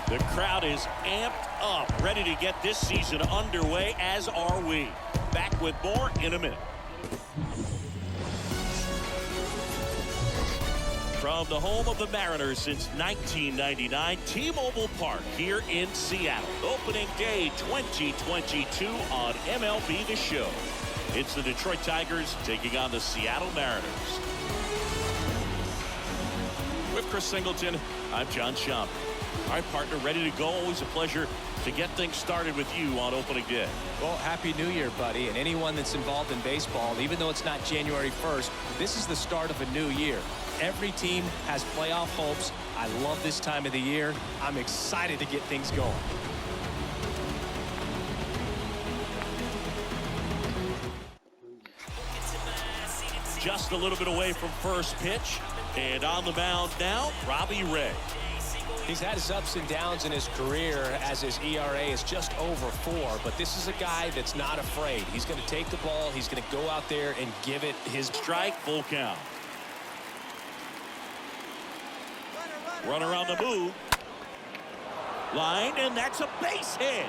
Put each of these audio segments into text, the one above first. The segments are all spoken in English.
The crowd is amped up, ready to get this season underway, as are we. Back with more in a minute. From the home of the Mariners since 1999, T-Mobile Park here in Seattle. Opening day 2022 on MLB The Show. It's the Detroit Tigers taking on the Seattle Mariners. With Chris Singleton, I'm John Schaub. All right, partner, ready to go. Always a pleasure to get things started with you on opening day. Well, Happy New Year, buddy. And anyone that's involved in baseball, even though it's not January 1st, this is the start of a new year. Every team has playoff hopes. I love this time of the year. I'm excited to get things going. Just a little bit away from first pitch. And on the mound now, Robbie Ray. He's had his ups and downs in his career as his ERA is just over 4. But this is a guy that's not afraid. He's going to take the ball. He's going to go out there and give it his strike. Full count. Runner on the move. Line, and that's a base hit.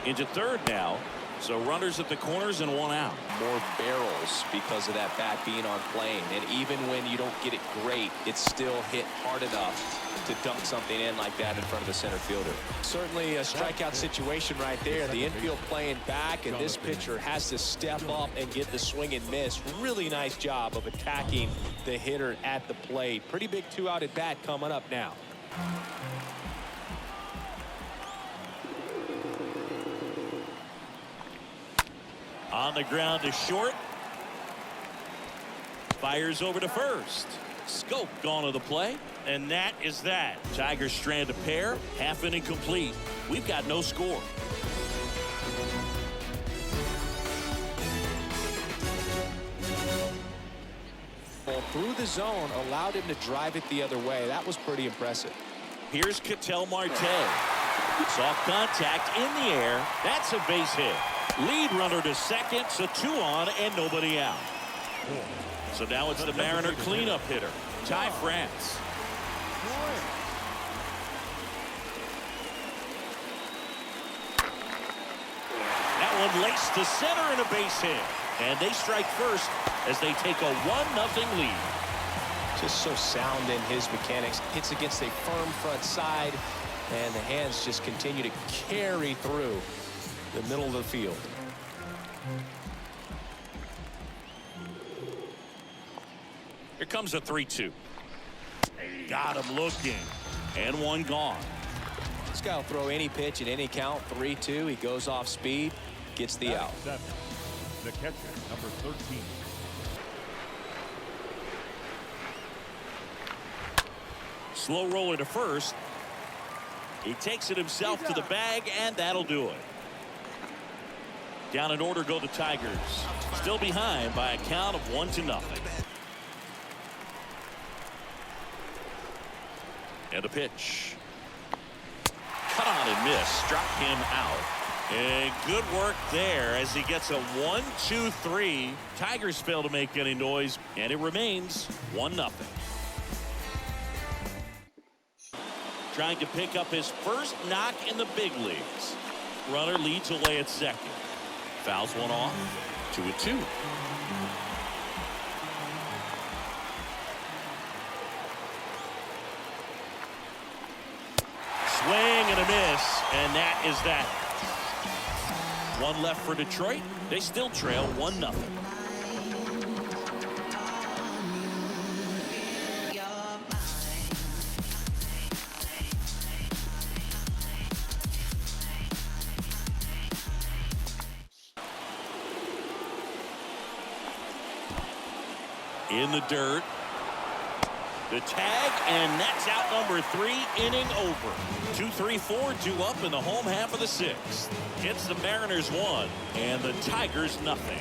Into third now. So runners at the corners and one out. More barrels because of that bat being on plane. And even when you don't get it great, it's still hit hard enough to dunk something in like that in front of the center fielder. Certainly a strikeout situation right there. The infield playing back, and this pitcher has to step up and get the swing and miss. Really nice job of attacking the hitter at the plate. Pretty big 2-out at bat coming up now. On the ground to short. Fires over to first. Scope gone to the play. And that is that. Tigers strand a pair. Half inning complete. We've got no score. Well, through the zone, allowed him to drive it the other way. That was pretty impressive. Here's Ketel Marte. Soft contact in the air. That's a base hit. Lead runner to second, so 2 on and nobody out. So now it's the Mariner cleanup hitter, Ty France. That one laced to center and a base hit. And they strike first as they take a 1-0 lead. Just so sound in his mechanics. Hits against a firm front side, and the hands just continue to carry through the middle of the field. Here comes a 3-2. Got him looking. And one gone. This guy will throw any pitch at any count. 3-2. He goes off speed. Gets the out. The catcher, number 13. Slow roller to first. He takes it himself to the bag, and that'll do it. Down in order go the Tigers. Still behind by a count of 1-0. And a pitch. Cut on and miss. Struck him out. And good work there as he gets a 1-2-3. Tigers fail to make any noise, and it remains 1-0. Trying to pick up his first knock in the big leagues. Runner leads away at second. Fouls one off. 2-2. Swing and a miss, and that is that. One left for Detroit. They still trail 1-0. In the dirt. The tag, and that's out number 3, inning over. 2-3-4, 2 up in the home half of the 6th. It's the Mariners 1 and the Tigers nothing.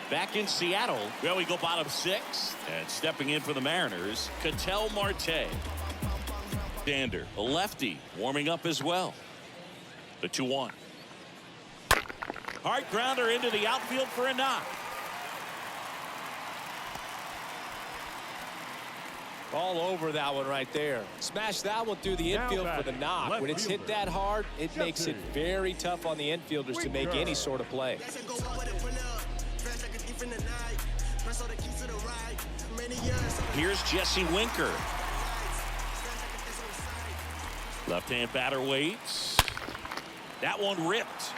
Back in Seattle, well, we go bottom 6, and stepping in for the Mariners, Ketel Marte. left-hander. A lefty warming up as well. The 2-1. Hard grounder into the outfield for a knock. All over that one right there. Smash that one through the infield for the knock. When it's hit that hard, it makes it very tough on the infielders to make any sort of play. Here's Jesse Winker. Left-hand batter waits. That one ripped.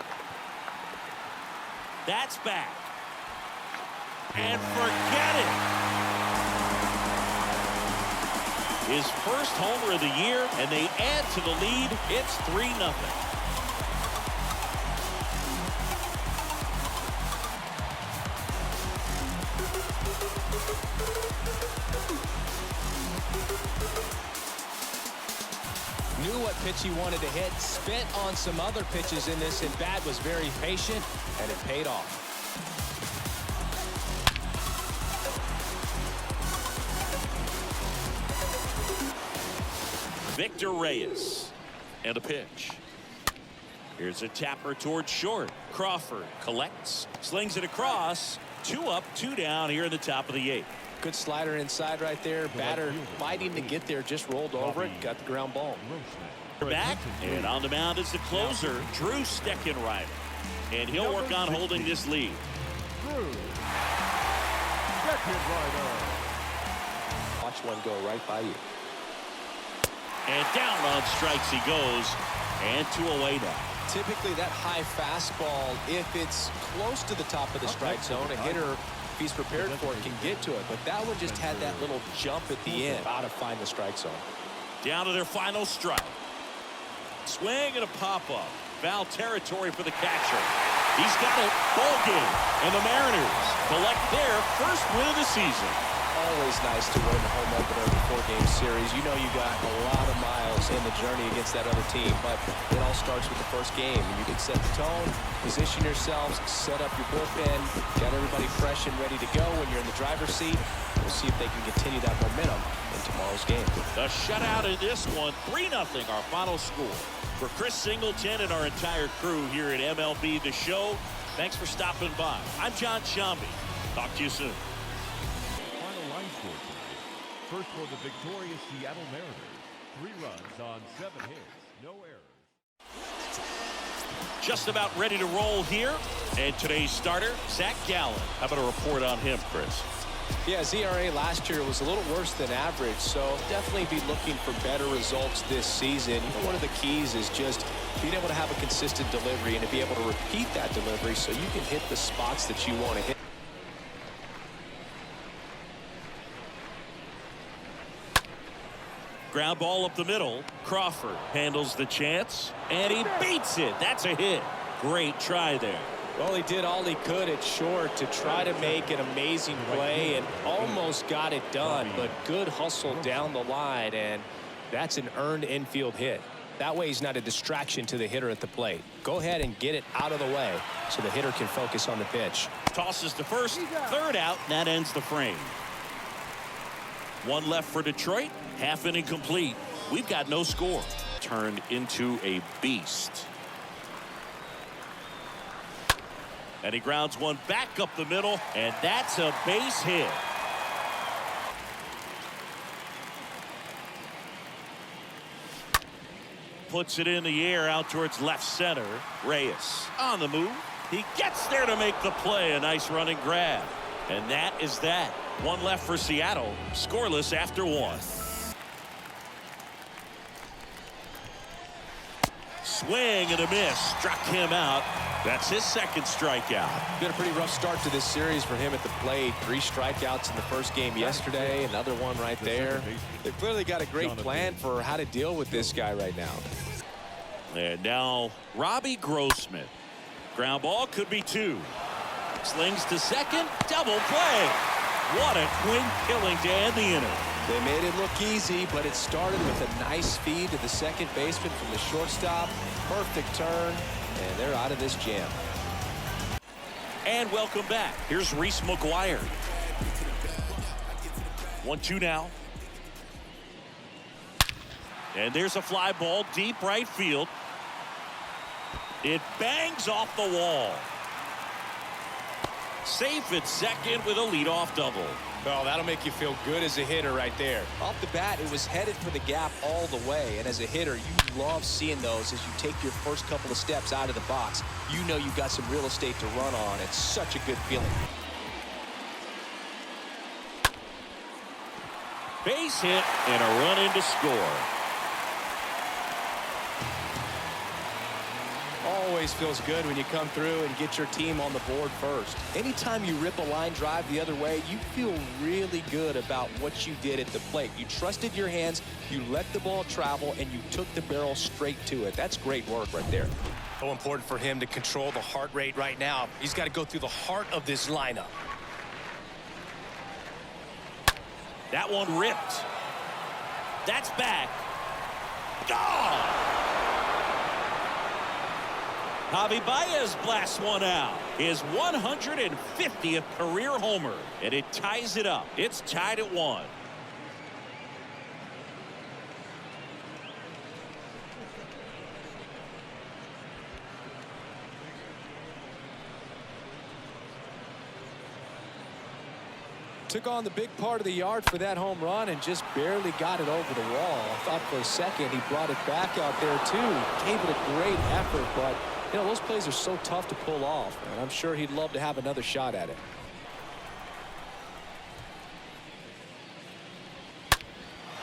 That's back. And forget it. His first homer of the year, and they add to the lead. It's 3-0. Knew what pitch he wanted to hit, spent on some other pitches in this, and bat was very patient, and it paid off. Victor Reyes, and a pitch. Here's a tapper towards short. Crawford collects, slings it across. 2 up, 2 down here in the top of the 8th. Good slider inside right there. Batter fighting to get there, just rolled over it, got the ground ball. Back, and on the mound is the closer, Drew Steckenrider. And he'll work on holding this lead. Drew Steckenrider. Watch one go right by you. And down on strikes he goes, and 2 away now. Typically that high fastball, if it's close to the top of the strike zone, a hitter, if he's prepared for it, can get to it. But that one just had that little jump at the end. About to find the strike zone. Down to their final strike. Swing and a pop-up. Foul territory for the catcher. He's got it. Ball game. And the Mariners collect their first win of the season. Always nice to win the home opener of a 4-game series. You know you got a lot of miles in the journey against that other team, but it all starts with the first game. And you can set the tone, position yourselves, set up your bullpen, got everybody fresh and ready to go when you're in the driver's seat. We'll see if they can continue that momentum in tomorrow's game. The shutout in this one, 3-0 our final score. For Chris Singleton and our entire crew here at MLB The Show, thanks for stopping by. I'm John Shambi. Talk to you soon. First for the victorious Seattle Mariners. 3 runs on 7 hits, no errors. Just about ready to roll here. And today's starter, Zach Gallen. How about a report on him, Chris? Yeah, ZRA last year was a little worse than average, so definitely be looking for better results this season. You know, one of the keys is just being able to have a consistent delivery and to be able to repeat that delivery so you can hit the spots that you want to hit. Ground ball up the middle. Crawford handles the chance, and he beats it. That's a hit. Great try there. Well, he did all he could at short to try to make an amazing play and almost got it done, but good hustle down the line, and that's an earned infield hit. That way he's not a distraction to the hitter at the plate. Go ahead and get it out of the way so the hitter can focus on the pitch. Tosses to first, third out, and that ends the frame. 1 left for Detroit. Half inning complete. We've got no score. Turned into a beast. And he grounds one back up the middle, and that's a base hit. Puts it in the air out towards left center. Reyes on the move. He gets there to make the play. A nice running grab. And that is that. 1 left for Seattle. Scoreless after 1. Swing and a miss. Struck him out. That's his second strikeout. Been a pretty rough start to this series for him at the plate. 3 strikeouts in the first game yesterday. Another one right there. They've clearly got a great plan for how to deal with this guy right now. And now Robbie Grossman. Ground ball could be 2. Slings to second. Double play. What a quick killing to end the inning. They made it look easy, but it started with a nice feed to the second baseman from the shortstop. Perfect turn, and they're out of this jam. And welcome back. Here's Reese McGuire. 1-2 now. And there's a fly ball deep right field. It bangs off the wall. Safe at second with a leadoff double. Well, that'll make you feel good as a hitter right there. Off the bat, it was headed for the gap all the way. And as a hitter, you love seeing those as you take your first couple of steps out of the box. You know you've got some real estate to run on. It's such a good feeling. Base hit and a run in to score. Always feels good when you come through and get your team on the board first. Anytime you rip a line drive the other way, you feel really good about what you did at the plate. You trusted your hands, you let the ball travel, and you took the barrel straight to it. That's great work right there. So important for him to control the heart rate right now. He's got to go through the heart of this lineup. That one ripped. That's back. Gone! Javi Baez blasts one out. His 150th career homer. And it ties it up. It's tied at 1. Took on the big part of the yard for that home run and just barely got it over the wall. I thought for a second he brought it back out there too. Gave it a great effort, but you know, those plays are so tough to pull off, and I'm sure he'd love to have another shot at it.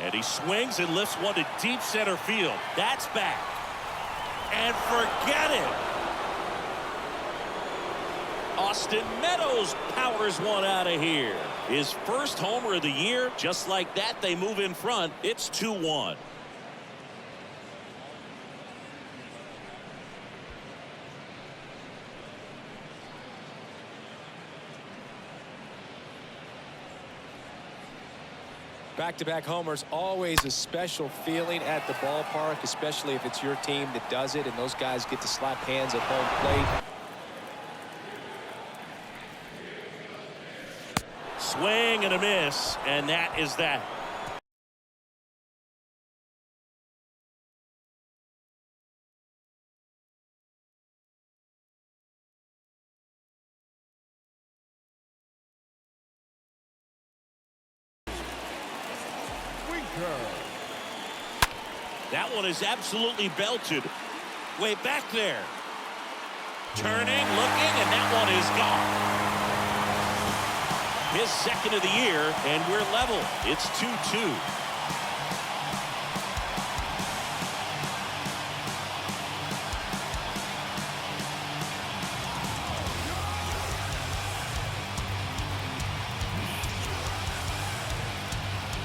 And he swings and lifts one to deep center field. That's back. And forget it. Austin Meadows powers one out of here. His first homer of the year. Just like that, they move in front. It's 2-1. Back-to-back homers, always a special feeling at the ballpark, especially if it's your team that does it and those guys get to slap hands at home plate. Swing and a miss, and that is that. That one is absolutely belted. Way back there. Turning, looking, and that one is gone. His second of the year, and we're level. It's 2-2.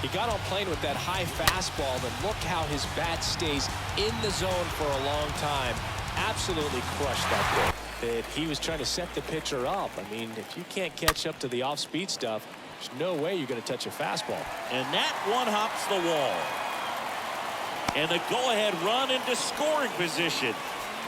He got on plane with that high fastball, and look how his bat stays in the zone for a long time. Absolutely crushed that pitch. He was trying to set the pitcher up. I mean, if you can't catch up to the off-speed stuff, there's no way you're going to touch a fastball. And that one hops the wall. And the go-ahead run into scoring position.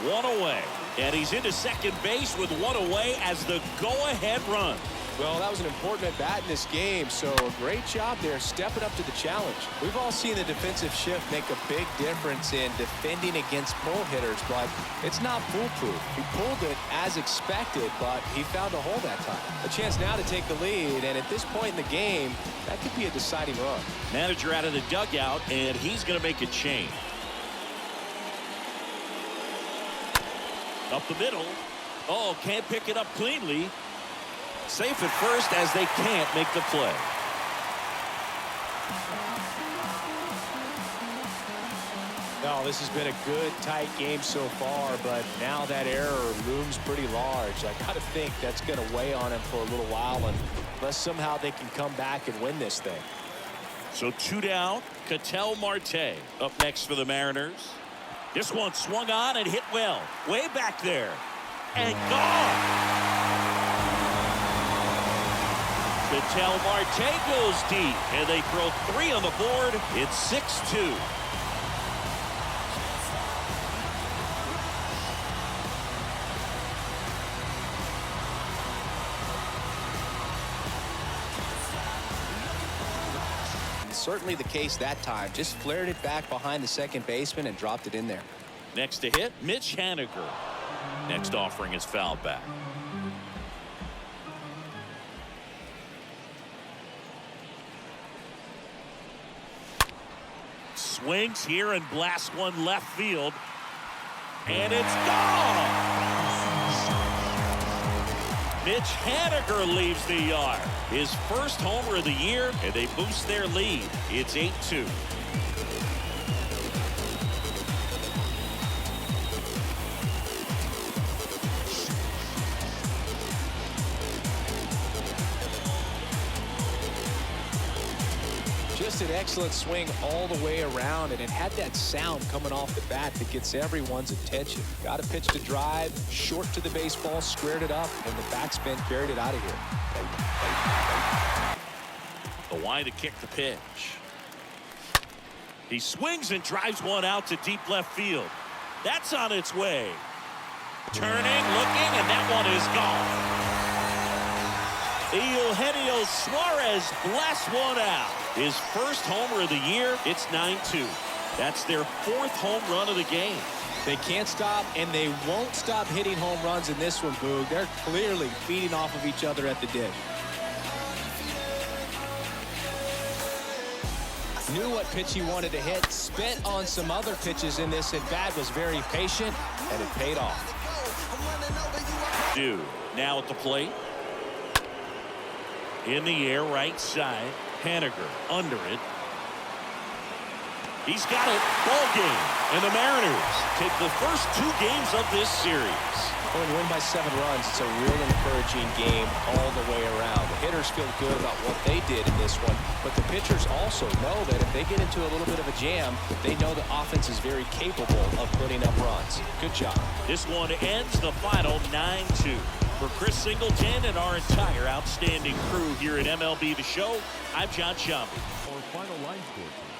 One away. And he's into second base with one away as the go-ahead run. Well, that was an important at-bat in this game, so a great job there stepping up to the challenge. We've all seen the defensive shift make a big difference in defending against pull hitters, but it's not foolproof. He pulled it as expected, but he found a hole that time. A chance now to take the lead, and at this point in the game, that could be a deciding run. Manager out of the dugout, and he's going to make a change. Up the middle. Oh, can't pick it up cleanly. Safe at first as they can't make the play. Well, this has been a good, tight game so far, but now that error looms pretty large. I got to think that's going to weigh on him for a little while, unless somehow they can come back and win this thing. So 2 down. Ketel Marte up next for the Mariners. This one swung on and hit well. Way back there. And gone. Ketel Marte goes deep, and they throw 3 on the board. It's 6-2. certainly the case that time. Just flared it back behind the second baseman and dropped it in there. Next to hit, Mitch Haniger. Next offering is fouled back. Swings here and blasts one left field. And it's gone! Mitch Haniger leaves the yard. His first homer of the year, and they boost their lead. It's 8-2. Just an excellent swing all the way around, and it had that sound coming off the bat that gets everyone's attention. Got a pitch to drive, short to the baseball, squared it up, and the backspin carried it out of here. The wide to kick the pitch. He swings and drives one out to deep left field. That's on its way. Turning, looking, and that one is gone. Eugenio Suarez blasts one out. His first homer of the year. It's 9-2. That's their fourth home run of the game. They can't stop, and they won't stop hitting home runs in this one, Boog. They're clearly feeding off of each other at the dish. Knew what pitch he wanted to hit, spent on some other pitches in this at bat, was very patient, and it paid off. Now at the plate. In the air, right side. Haniger under it. He's got it. Ball game. And the Mariners take the first 2 games of this series. When you win by 7 runs, it's a real encouraging game all the way around. The hitters feel good about what they did in this one, but the pitchers also know that if they get into a little bit of a jam, they know the offense is very capable of putting up runs. Good job. This one ends the final 9-2. For Chris Singleton and our entire outstanding crew here at MLB The Show, I'm John Shambi. Our final line score tonight.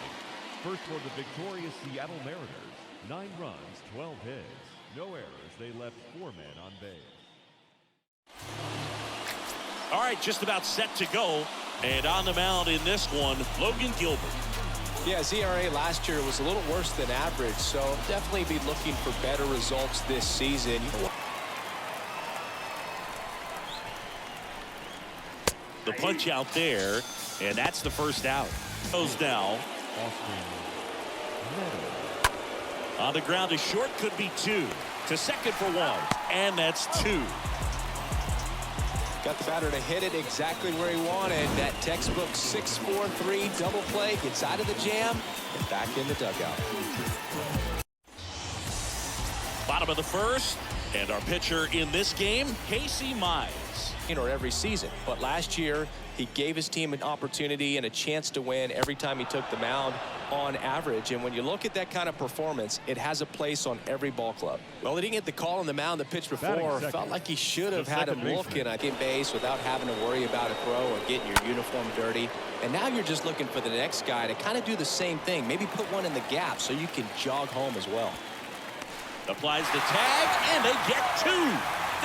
First for the victorious Seattle Mariners. 9 runs, 12 hits, no errors. They left 4 men on base. All right, just about set to go. And on the mound in this one, Logan Gilbert. Yeah, ZRA last year was a little worse than average, so definitely be looking for better results this season. The punch out there, and that's the first out. Goes now. On the ground to short, could be 2. To second for 1, and that's 2. Got the batter to hit it exactly where he wanted. That textbook 6-4-3 double play, gets out of the jam and back in the dugout. Bottom of the first, and our pitcher in this game, Mize. Or every season, but last year he gave his team an opportunity and a chance to win every time he took the mound on average. And when you look at that kind of performance, it has a place on every ball club. Well, he didn't get the call on the mound the pitch before. Felt like he should have had him looking at base without having to worry about a throw or getting your uniform dirty. And now you're just looking for the next guy to kind of do the same thing. Maybe put one in the gap so you can jog home as well. Applies the tag, and they get 2.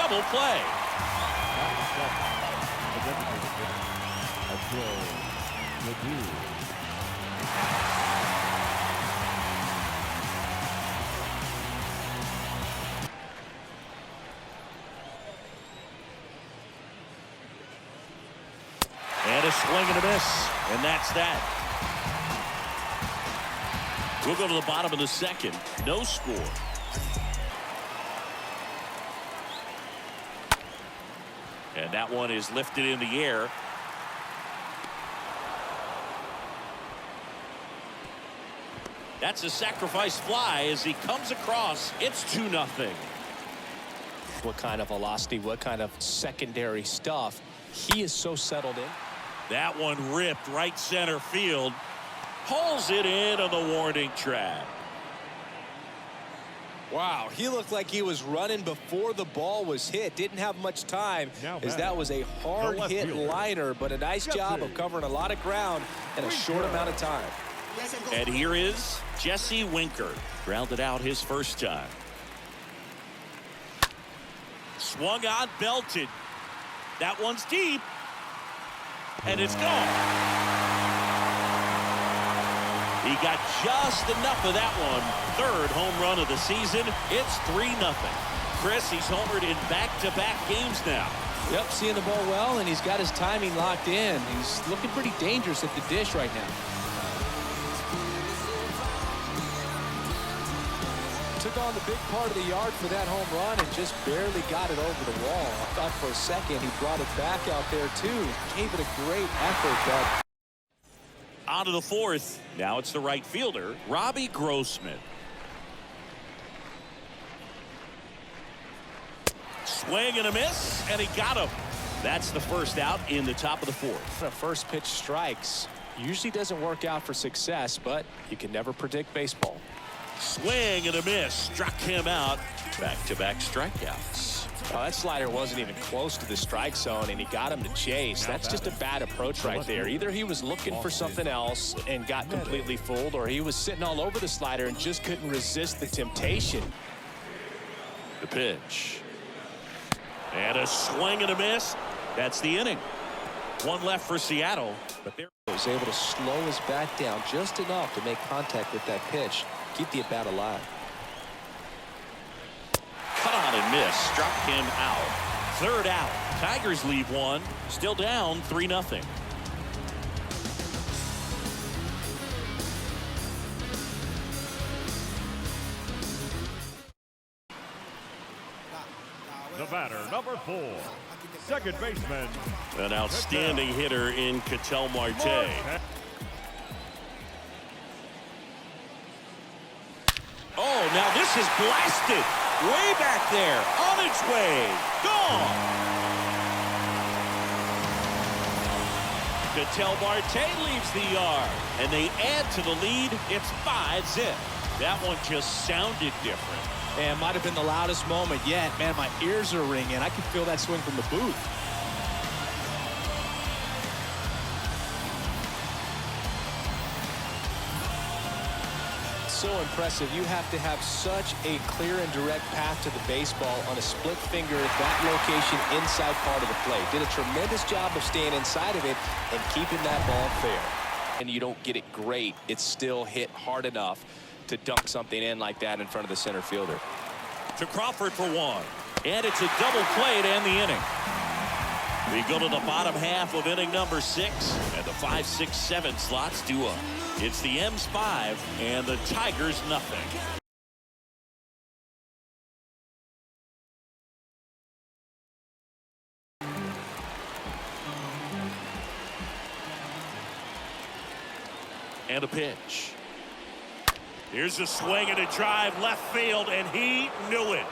Double play. And a swing and a miss, and that's that. We'll go to the bottom of the second. No score. And that one is lifted in the air. That's a sacrifice fly as he comes across. It's 2-0. What kind of velocity, what kind of secondary stuff. He is so settled in. That one ripped right center field. Pulls it in on the warning track. Wow, he looked like he was running before the ball was hit. Didn't have much time, as that was a hard hit liner, but a nice job of covering a lot of ground in a short amount of time. And here is Jesse Winker. Grounded out his first time. Swung on, belted. That one's deep. And it's gone. He got just enough of that one. Third home run of the season. It's 3-0. Chris, he's homered in back-to-back games now. Yep, seeing the ball well, and he's got his timing locked in. He's looking pretty dangerous at the dish right now. Took on the big part of the yard for that home run and just barely got it over the wall. I thought for a second he brought it back out there too. Gave it a great effort, but on to the fourth. Now it's the right fielder, Robbie Grossman. Swing and a miss, and he got him. That's the first out in the top of the fourth. the first pitch strikes. Usually doesn't work out for success, but you can never predict baseball. Swing and a miss. Struck him out. Back-to-back strikeouts. Oh, that slider wasn't even close to the strike zone, and he got him to chase. That's just a bad approach right there. Either he was looking for something else and got completely fooled, or he was sitting all over the slider and just couldn't resist the temptation. The pitch. And a swing and a miss. That's the inning. One left for Seattle, but there He was able to slow his bat down just enough to make contact with that pitch. Keep the at-bat alive. cut on and miss. Struck him out. Third out. Tigers leave one. Still down 3-0. The batter, number 4, second baseman. An outstanding hitter in Ketel Marte. Oh, now this is blasted. Way back there. On its way. Gone. Ketel Marte leaves the yard. And they add to the lead. It's 5-zip. That one just sounded different. And might have been the loudest moment yet. Man, my ears are ringing. I can feel that swing from the booth. So impressive. You have to have such a clear and direct path to the baseball on a split finger at that location inside part of the plate. Did a tremendous job of staying inside of it and keeping that ball fair. And you don't get it great, it's still hit hard enough to dunk something in like that in front of the center fielder. To Crawford for one. And it's a double play to end the inning. We go to the bottom half of inning number 6, and the 5, 6, 7 slots do up. It's the M's 5 and the Tigers nothing. And a pitch. Here's a swing and a drive left field, and he knew it.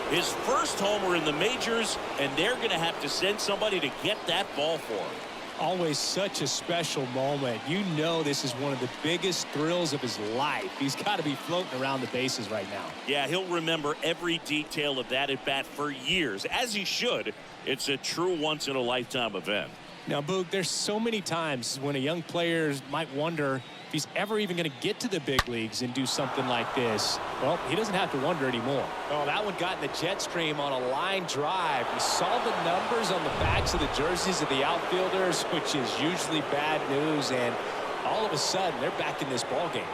His first homer in the majors, and they're going to have to send somebody to get that ball for him. Always such a special moment. You know this is one of the biggest thrills of his life. He's got to be floating around the bases right now. Yeah, he'll remember every detail of that at bat for years, as he should. It's a true once-in-a-lifetime event. Now, Boog, there's so many times when a young player might wonder if he's ever even going to get to the big leagues and do something like this. Well, he doesn't have to wonder anymore. Oh, that one got in the jet stream on a line drive. We saw the numbers on the backs of the jerseys of the outfielders, which is usually bad news, and all of a sudden they're back in this ball game.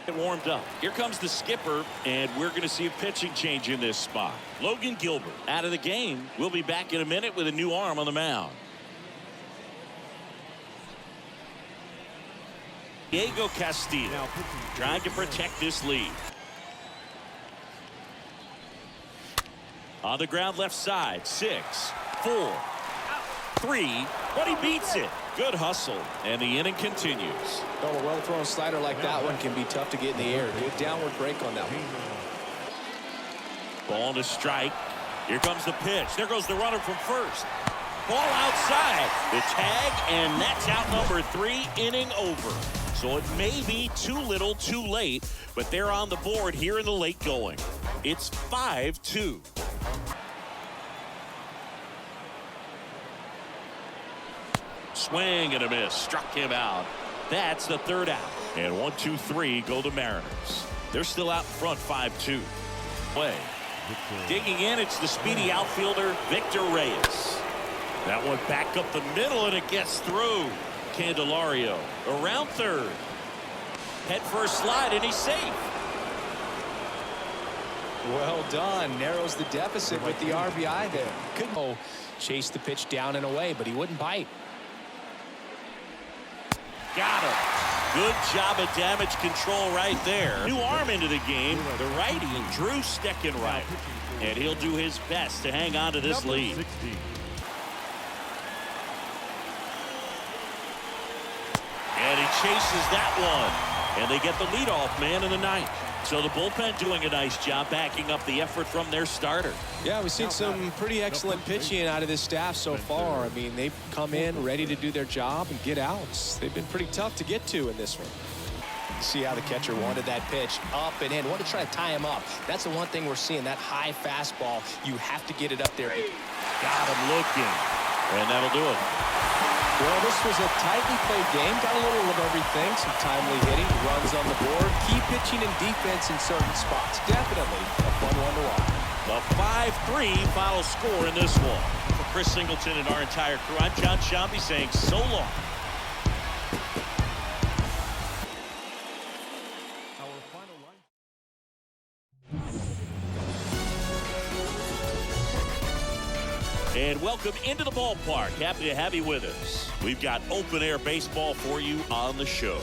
It warmed up. Here comes the skipper, and we're going to see a pitching change in this spot. Logan Gilbert out of the game. We'll be back in a minute with a new arm on the mound. Diego Castillo trying to protect this lead. On the ground left side. 6, 4, 3, but he beats it. Good hustle, and the inning continues. Oh, a well-thrown slider like that one can be tough to get in the air. Good downward break on that one. Ball to strike. Here comes the pitch. There goes the runner from first. Ball outside. The tag, and that's out number 3, inning over. So it may be too little too late, but they're on the board here in the late going. It's 5-2. Swing and a miss. Struck him out. That's the third out. And 1, 2, 3 go to Mariners. They're still out in front 5-2. Play. Digging in, it's the speedy outfielder, Victor Reyes. That one back up the middle, and it gets through. Candelario around third. Head first slide, and he's safe. Well done. Narrows the deficit with the RBI there. Couldn't chase the pitch down and away, but he wouldn't bite. Got him. Good job of damage control right there. New arm into the game. The righty, Drew Steckenright. And he'll do his best to hang on to this lead. 16. And he chases that one. And they get the leadoff man in the ninth. So the bullpen doing a nice job backing up the effort from their starter. Yeah, we've seen some pretty excellent pitching out of this staff so far. I mean, they've come in ready to do their job and get outs. They've been pretty tough to get to in this one. See how the catcher wanted that pitch up and in. Wanted to try to tie him up. That's the one thing we're seeing, that high fastball. You have to get it up there. Got him looking. And that'll do it. Well, this was a tightly played game. Got a little of everything. Some timely hitting, runs on the board, key pitching and defense in certain spots. Definitely a fun one to watch. The 5-3 final score in this one. For Chris Singleton and our entire crew, I'm John Shambi saying so long. And welcome into the ballpark. Happy to have you with us. We've got open air baseball for you on the show.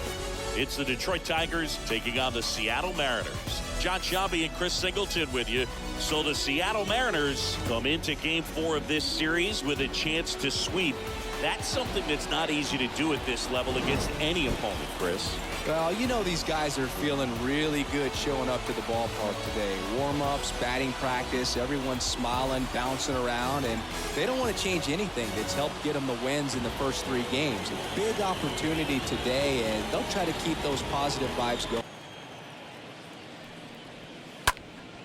It's the Detroit Tigers taking on the Seattle Mariners. John Shambi and Chris Singleton with you. So the Seattle Mariners come into game 4 of this series with a chance to sweep. That's something that's not easy to do at this level against any opponent, Chris. Well, you know these guys are feeling really good showing up to the ballpark today. Warm-ups, batting practice, everyone's smiling, bouncing around, and they don't want to change anything that's helped get them the wins in the first 3 games. A big opportunity today, and they'll try to keep those positive vibes going.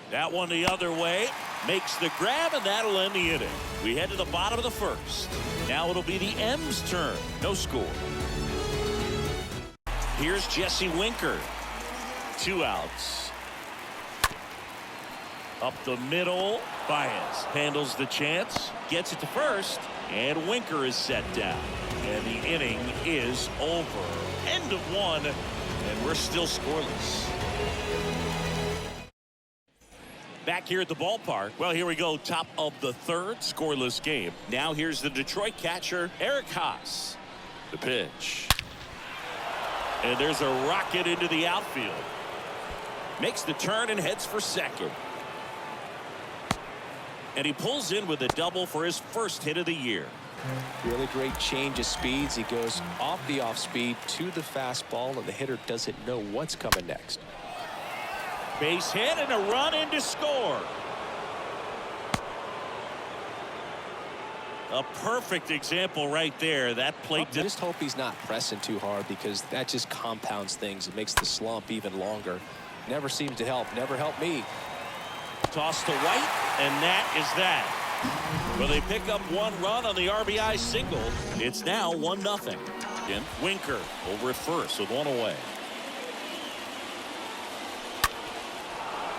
That one the other way. Makes the grab, and that'll end the inning. We head to the bottom of the first. Now it'll be the M's turn. No score. Here's Jesse Winker. 2 outs. Up the middle. Baez handles the chance. Gets it to first. And Winker is set down. And the inning is over. End of 1. And we're still scoreless. Back here at the ballpark. Well, here we go. Top of the 3rd. Scoreless game. Now here's the Detroit catcher, Eric Haas. The pitch. And there's a rocket into the outfield. Makes the turn and heads for second. And he pulls in with a double for his first hit of the year. Really great change of speeds. He goes off the off speed to the fastball, and the hitter doesn't know what's coming next. Base hit and a run in to score. A perfect example right there. That plate. I just hope he's not pressing too hard, because that just compounds things. It makes the slump even longer. Never seems to help. Never helped me. Toss to White, and that is that. Well, they pick up 1 run on the RBI single. It's now 1-0. Winker over at first with 1 away.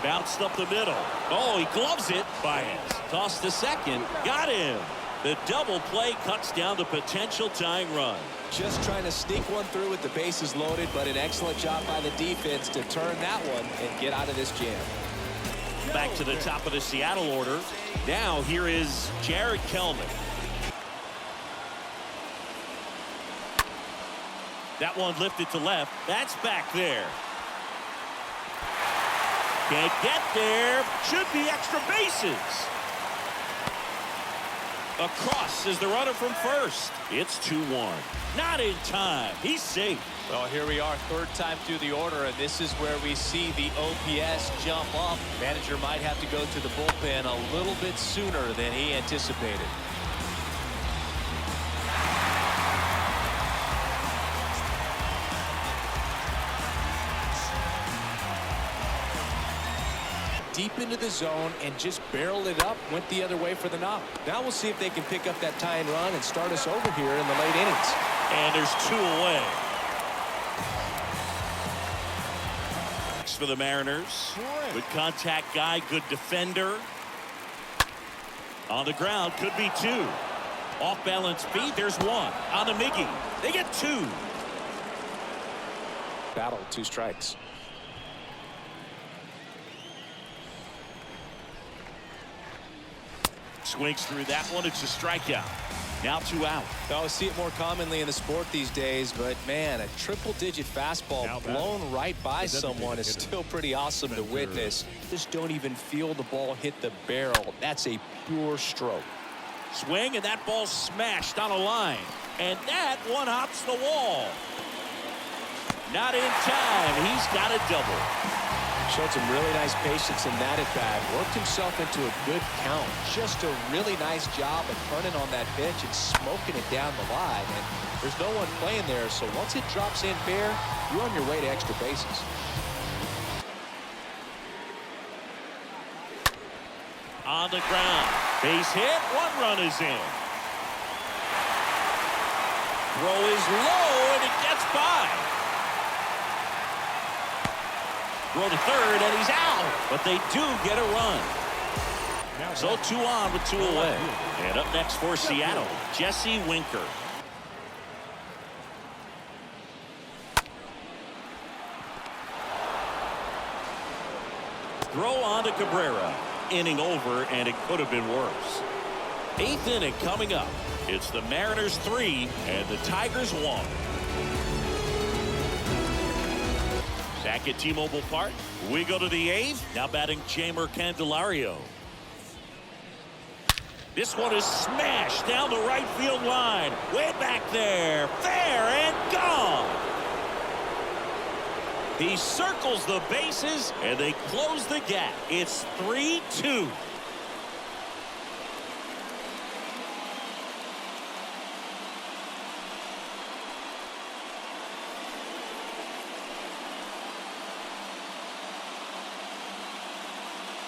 Bounced up the middle. Oh, he gloves it. Baez. Tossed to second. Got him. The double play cuts down the potential tying run. Just trying to sneak one through with the bases loaded, but an excellent job by the defense to turn that one and get out of this jam. Back to the top of the Seattle order. Now here is Jared Kelman. That one lifted to left. That's back there. Can't get there. Should be extra bases. Across is the runner from first. It's 2-1. Not in time. He's safe. Well, here we are, 3rd time through the order, and this is where we see the OPS jump up. Manager might have to go to the bullpen a little bit sooner than he anticipated. Deep into the zone and just barreled it up, went the other way for the knock. Now we'll see if they can pick up that tying run and start us over here in the late innings. And there's 2 away. for the Mariners. Good contact guy, good defender. On the ground, could be two. Off balance feet, there's one. On the Miggy, they get two. Battle, 2 strikes. Swings through that one. It's a strikeout. Now 2 out. I see it more commonly in the sport these days, but man, a triple-digit fastball blown right by someone is still pretty awesome to witness. Just don't even feel the ball hit the barrel. That's a pure stroke. Swing, and that ball smashed on a line. And that one hops the wall. Not in time. He's got a double. Showed some really nice patience in that at bat. Worked himself into a good count. Just a really nice job of turning on that pitch and smoking it down the line. And there's no one playing there, so once it drops in fair, you're on your way to extra bases. On the ground. Base hit. 1 run is in. Throw is low, and it gets by. Throw to third, and he's out. But they do get a run. So 2 on with 2 away. And up next for Seattle, Jesse Winker. Throw on to Cabrera. Inning over, and it could have been worse. 8th inning coming up. It's the Mariners 3 and the Tigers 1. Back at T-Mobile Park, we go to the 8th. Now batting Jeimer Candelario. This one is smashed down the right field line. Way back there. Fair and gone. He circles the bases, and they close the gap. It's 3-2.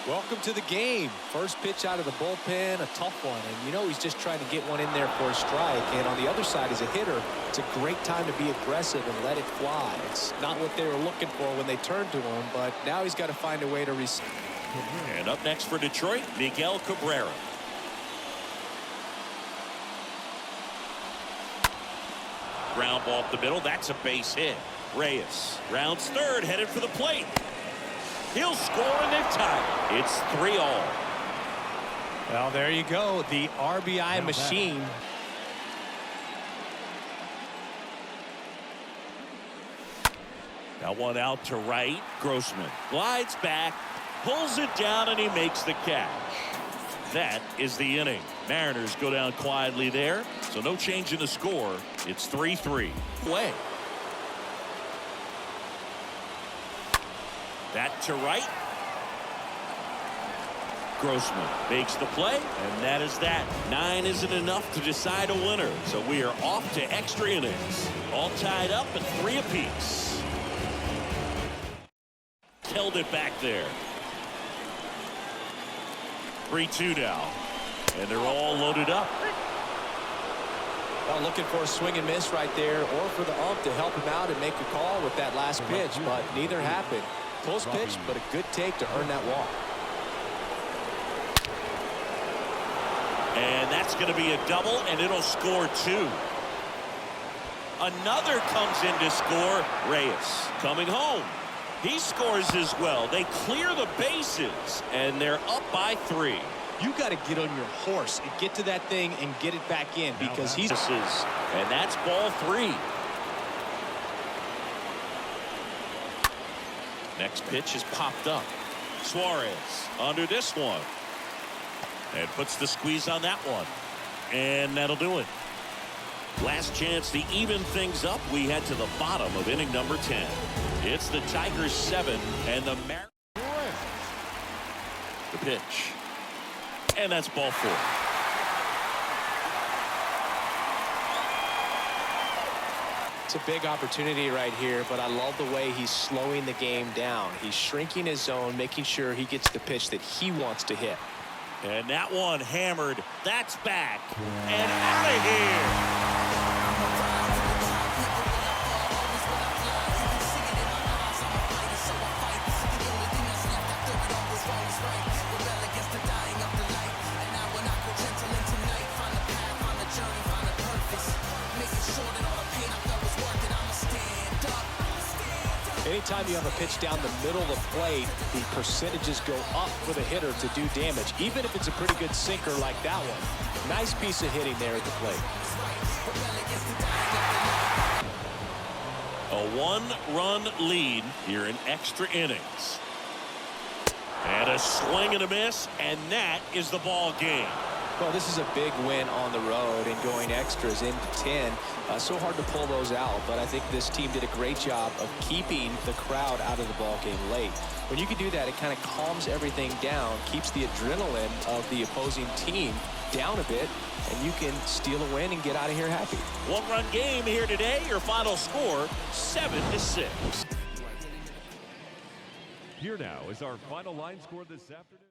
Welcome to the game. First pitch out of the bullpen, a tough one. And you know he's just trying to get one in there for a strike. And on the other side, as a hitter, it's a great time to be aggressive and let it fly. It's not what they were looking for when they turned to him, but now he's got to find a way to receive. And up next for Detroit, Miguel Cabrera. Ground ball up the middle. That's a base hit. Reyes rounds third, headed for the plate. He'll score, and they've tied. It's 3-all. Well, there you go. The RBI machine. Now 1 out to right. Grossman glides back, pulls it down, and he makes the catch. That is the inning. Mariners go down quietly there, so no change in the score. It's 3-3. Way. That to right. Grossman makes the play, and that is that. 9 isn't enough to decide a winner, so we are off to extra innings. All tied up at 3 apiece. Held it back there. 3-2 now, and they're all loaded up. Well, looking for a swing and miss right there, or for the ump to help him out and make a call with that last pitch, but neither happened. Close pitch, but a good take to earn that walk. And that's going to be a double, and it'll score 2. Another comes in to score. Reyes coming home. He scores as well. They clear the bases, and they're up by 3. You got to get on your horse and get to that thing and get it back in, because he's... And that's ball 3. Next pitch is popped up. Suarez under this one. And puts the squeeze on that one. And that'll do it. Last chance to even things up. We head to the bottom of inning number 10. It's the Tigers 7 and the Mariners. The pitch. And that's ball 4. It's a big opportunity right here, but I love the way he's slowing the game down. He's shrinking his zone, making sure he gets the pitch that he wants to hit. And that one hammered. That's back. And out of here. Anytime you have a pitch down the middle of the plate, the percentages go up for the hitter to do damage, even if it's a pretty good sinker like that one. Nice piece of hitting there at the plate. A one-run lead here in extra innings. And a swing and a miss, and that is the ball game. Well, this is a big win on the road and going extras into 10. So hard to pull those out, but I think this team did a great job of keeping the crowd out of the ball game late. When you can do that, it kind of calms everything down, keeps the adrenaline of the opposing team down a bit, and you can steal a win and get out of here happy. One-run game here today. Your final score, 7-6. Here now is our final line score this afternoon.